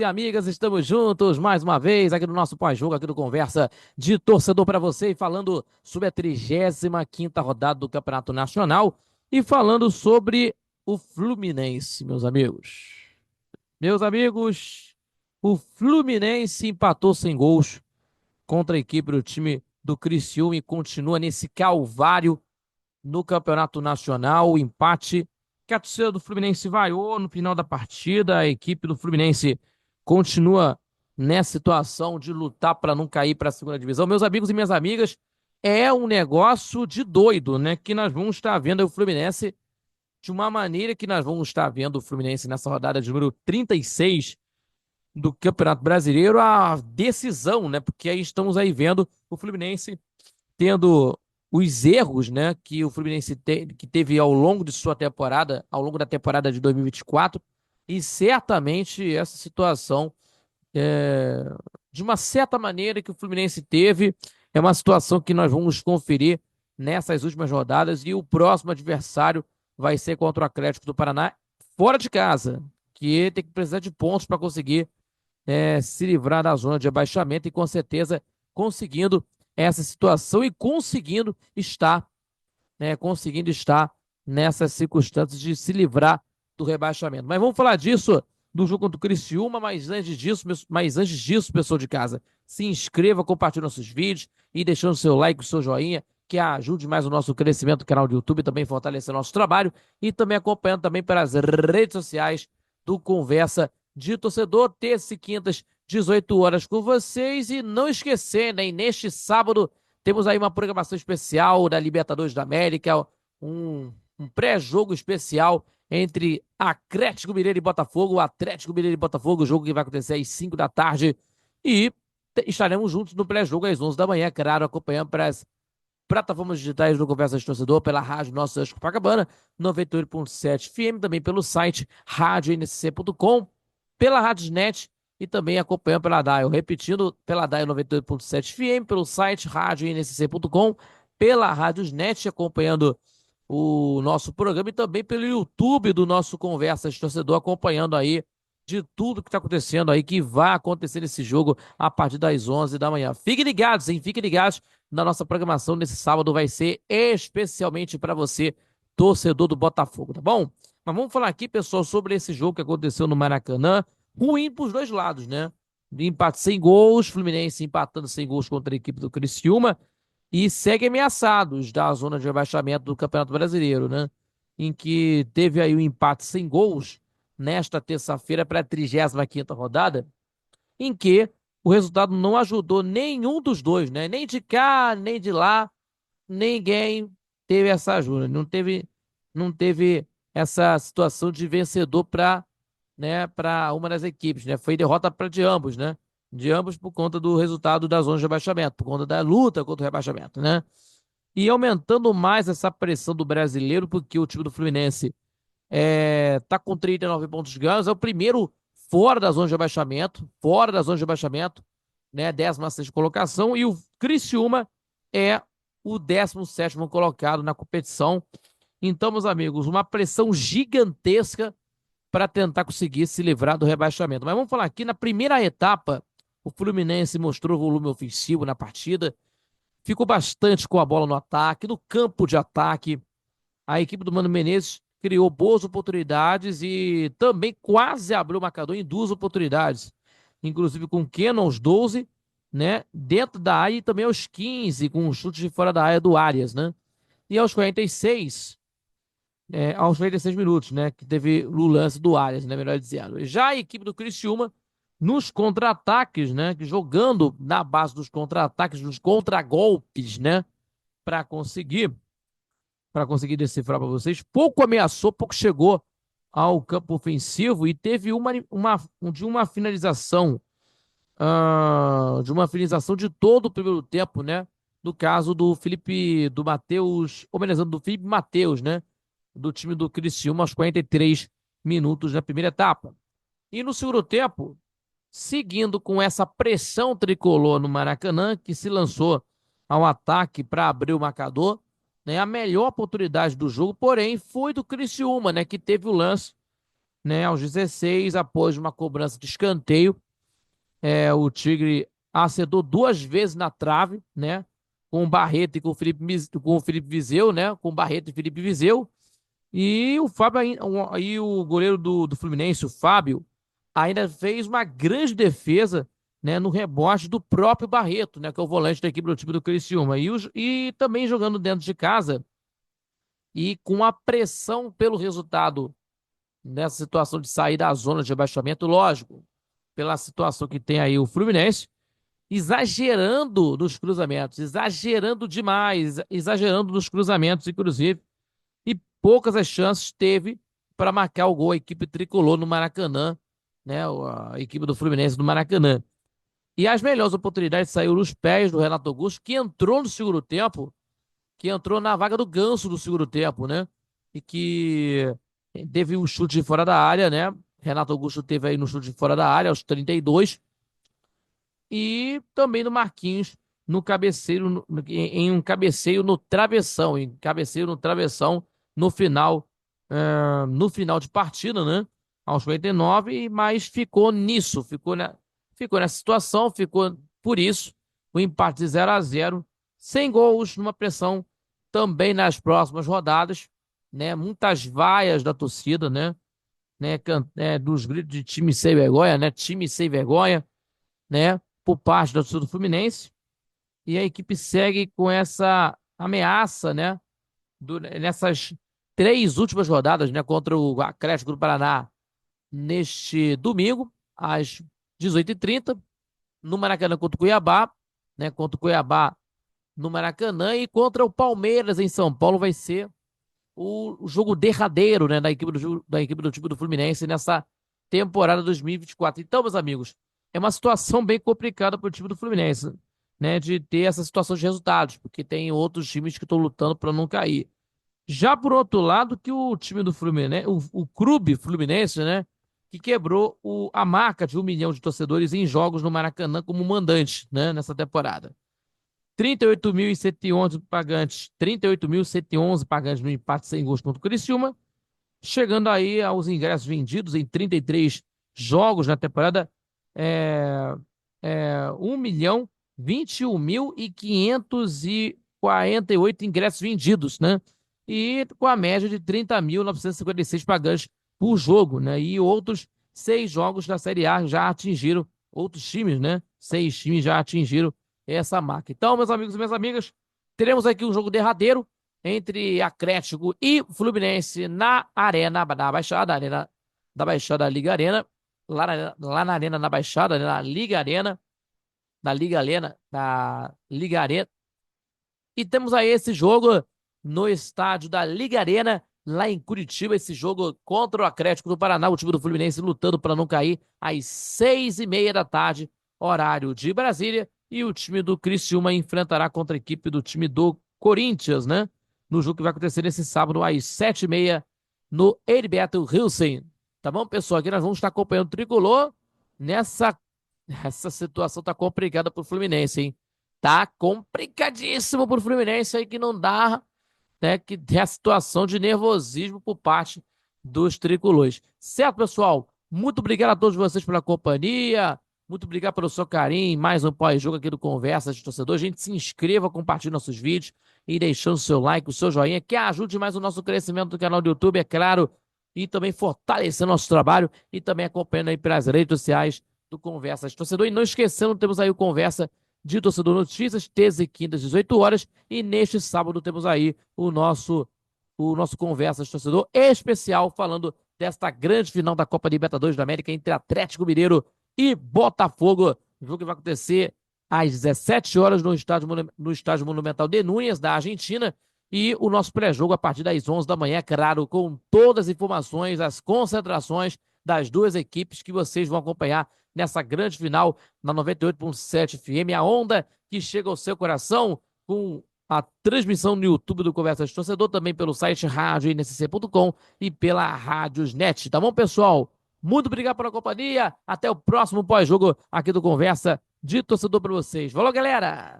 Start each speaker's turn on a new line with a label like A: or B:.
A: E amigas, estamos juntos mais uma vez aqui no nosso pós-jogo, aqui no Conversa de Torcedor para você, e falando sobre a 35ª rodada do Campeonato Nacional e falando sobre o Fluminense, meus amigos. Meus amigos, o Fluminense empatou sem gols contra a equipe do time do Criciúma e continua nesse calvário no Campeonato Nacional. O empate que a torcida do Fluminense vaiou no final da partida. A equipe do Fluminense continua nessa situação de lutar para não cair para a segunda divisão. Meus amigos e minhas amigas, é um negócio de doido, né? Que nós vamos estar vendo o Fluminense de uma maneira que nós vamos estar vendo o Fluminense nessa rodada de número 36 do Campeonato Brasileiro, a decisão, né? Porque aí estamos aí vendo o Fluminense tendo os erros, né, que o Fluminense que teve ao longo de sua temporada, ao longo da temporada de 2024, e certamente essa situação, é, de uma certa maneira que o Fluminense teve, é uma situação que nós vamos conferir nessas últimas rodadas, e o próximo adversário vai ser contra o Atlético do Paraná, fora de casa, que tem que precisar de pontos para conseguir se livrar da zona de abaixamento e com certeza conseguindo essa situação e conseguindo estar nessas circunstâncias de se livrar do rebaixamento. Mas vamos falar disso do jogo contra o Criciúma, mas antes disso, pessoal de casa, se inscreva, compartilhe nossos vídeos e deixando seu like, o seu joinha, que ajude mais o nosso crescimento do canal do YouTube, também fortalecer nosso trabalho e também acompanhando também pelas redes sociais do Conversa de Torcedor, terça e quintas, 18 horas com vocês. E não esquecendo, hein, neste sábado temos aí uma programação especial da Libertadores da América, um pré-jogo especial entre Atlético Mineiro e Botafogo. O Atlético Mineiro e Botafogo, o jogo que vai acontecer às 5 da tarde. E estaremos juntos no pré-jogo às 11 da manhã, claro, acompanhando pelas plataformas digitais do Conversa de Torcedor, pela rádio Nossa Copacabana, 98.7 FM, também pelo site radionc.com, pela Radiosnet e também acompanhando pela Dial. Repetindo, pela Dial 98.7 FM, pelo site radionc.com, pela Radiosnet, acompanhando o nosso programa e também pelo YouTube do nosso Conversa de Torcedor, acompanhando aí de tudo que está acontecendo aí, que vai acontecer nesse jogo a partir das 11 da manhã. Fiquem ligados, hein? Fiquem ligados na nossa programação nesse sábado, vai ser especialmente para você, torcedor do Botafogo, tá bom? Mas vamos falar aqui, pessoal, sobre esse jogo que aconteceu no Maracanã. Ruim para os dois lados, né? Empate sem gols, Fluminense empatando sem gols contra a equipe do Criciúma e segue ameaçados da zona de rebaixamento do Campeonato Brasileiro, né? Em que teve aí o empate sem gols nesta terça-feira para a 35ª rodada, em que o resultado não ajudou nenhum dos dois, né? Nem de cá, nem de lá, ninguém teve essa ajuda, não teve essa situação de vencedor para uma das equipes, né? Foi derrota para de ambos, né? De ambos por conta do resultado da zona de rebaixamento, por conta da luta contra o rebaixamento, né? E aumentando mais essa pressão do brasileiro, porque o time do Fluminense tá com 39 pontos ganhos, é o primeiro fora da zona de rebaixamento, né? 16ª colocação, e o Criciúma é o 17º colocado na competição. Então, meus amigos, uma pressão gigantesca para tentar conseguir se livrar do rebaixamento. Mas vamos falar aqui, na primeira etapa, o Fluminense mostrou volume ofensivo na partida, ficou bastante com a bola no ataque, no campo de ataque. A equipe do Mano Menezes criou boas oportunidades e também quase abriu o marcador em duas oportunidades, inclusive com o Keno aos 12, né, dentro da área, e também aos 15, com um chute de fora da área do Arias, né? E aos 46 minutos, né, que teve o lance do Arias, né, melhor dizendo. Já a equipe do Criciúma, nos contra-ataques, né, jogando na base dos contra-ataques, dos contra-golpes, né, para conseguir decifrar para vocês, pouco ameaçou, pouco chegou ao campo ofensivo e teve uma finalização, de uma finalização de todo o primeiro tempo, né? No caso do Matheus, homenageando do Felipe Matheus, né? Do time do Criciúma aos 43 minutos da primeira etapa. E no segundo tempo, seguindo com essa pressão tricolor no Maracanã, que se lançou ao ataque para abrir o marcador, né? A melhor oportunidade do jogo, porém, foi do Criciúma, né? Que teve o lance né? Aos 16, após uma cobrança de escanteio, o Tigre acertou duas vezes na trave, né? Com o Barreto e com o Felipe Viseu, né? Com o Barreto e Felipe Viseu. E o Fábio, aí o goleiro do Fluminense, o Fábio, ainda fez uma grande defesa, né, no rebote do próprio Barreto, né, que é o volante da equipe do time do Criciúma. E também jogando dentro de casa e com a pressão pelo resultado nessa situação de sair da zona de rebaixamento, lógico, pela situação que tem aí o Fluminense, exagerando nos cruzamentos, exagerando demais, exagerando nos cruzamentos, inclusive, e poucas as chances teve para marcar o gol a equipe tricolor no Maracanã, né? A equipe do Fluminense no Maracanã. E as melhores oportunidades saíram nos pés do Renato Augusto, que entrou no segundo tempo, que entrou na vaga do Ganso do segundo tempo, né? E que teve um chute de fora da área, né? Renato Augusto teve aí no chute de fora da área, aos 32, e também no Marquinhos, no cabeceiro, em um cabeceio no travessão, em cabeceio no travessão no final, no final de partida, né? Aos 59, mas ficou nisso, ficou nessa situação, ficou por isso o empate de 0-0, sem gols, numa pressão também nas próximas rodadas, né? Muitas vaias da torcida, né? Dos gritos de time sem vergonha, né? Time sem vergonha, né? Por parte da torcida do Fluminense. E a equipe segue com essa ameaça, né? Nessas três últimas rodadas, né? Contra o Atlético do Paraná neste domingo, às 18h30, no Maracanã contra o Cuiabá, né? Contra o Cuiabá no Maracanã e contra o Palmeiras em São Paulo vai ser o jogo derradeiro, né? Da equipe do time do Fluminense nessa temporada 2024. Então, meus amigos, é uma situação bem complicada para o time do Fluminense, né? De ter essa situação de resultados, porque tem outros times que estão lutando para não cair. Já por outro lado, que o time do Fluminense, o clube Fluminense, né? Que quebrou a marca de 1 milhão de torcedores em jogos no Maracanã como mandante, né? Nessa temporada. 38.111 pagantes, 38.111 pagantes no empate sem gols contra o Criciúma, chegando aí aos ingressos vendidos em 33 jogos na temporada, é, 1.021.548 ingressos vendidos, né? E com a média de 30.956 pagantes por jogo, né? E outros 6 jogos da Série A já atingiram, outros times, né? 6 times já atingiram essa marca. Então, meus amigos e minhas amigas, teremos aqui um jogo derradeiro entre Atlético e Fluminense na Arena da Baixada, Arena da Baixada Liga Arena, lá na Arena da Baixada, né, na Liga Arena, da Liga Arena. E temos aí esse jogo no estádio da Liga Arena, lá em Curitiba, esse jogo contra o Atlético do Paraná, o time do Fluminense lutando para não cair às 6h30 da tarde, horário de Brasília, e o time do Criciúma enfrentará contra a equipe do time do Corinthians, né? No jogo que vai acontecer nesse sábado às 7h30 no Heriberto Hilsen. Tá bom, pessoal? Aqui nós vamos estar acompanhando o Tricolor nessa essa situação tá complicada pro Fluminense, hein? Tá complicadíssimo pro Fluminense aí que não dá, né? Que tem a situação de nervosismo por parte dos tricolores. Certo, pessoal? Muito obrigado a todos vocês pela companhia. Muito obrigado pelo seu carinho. Mais um pós-jogo aqui do Conversa de Torcedor. Gente, se inscreva, compartilhe nossos vídeos e deixando o seu like, o seu joinha, que ajude mais o nosso crescimento do canal do YouTube, é claro, e também fortalecendo nosso trabalho e também acompanhando aí pelas redes sociais do Conversa de Torcedor. E não esquecendo, temos aí o Conversa de Torcedor Notícias, terça e quinta, às 18 horas. E neste sábado temos aí o nosso Conversa de Torcedor especial, falando desta grande final da Copa Libertadores da América entre Atlético Mineiro e Botafogo. O jogo que vai acontecer às 17 horas no estádio Monumental de Núñez, da Argentina. E o nosso pré-jogo a partir das 11 da manhã, claro, com todas as informações, as concentrações das duas equipes que vocês vão acompanhar nessa grande final na 98.7 FM, a onda que chega ao seu coração com a transmissão no YouTube do Conversa de Torcedor, também pelo site radioNSC.com e pela Rádiosnet. Tá bom, pessoal? Muito obrigado pela companhia. Até o próximo pós-jogo aqui do Conversa de Torcedor para vocês. Falou, galera!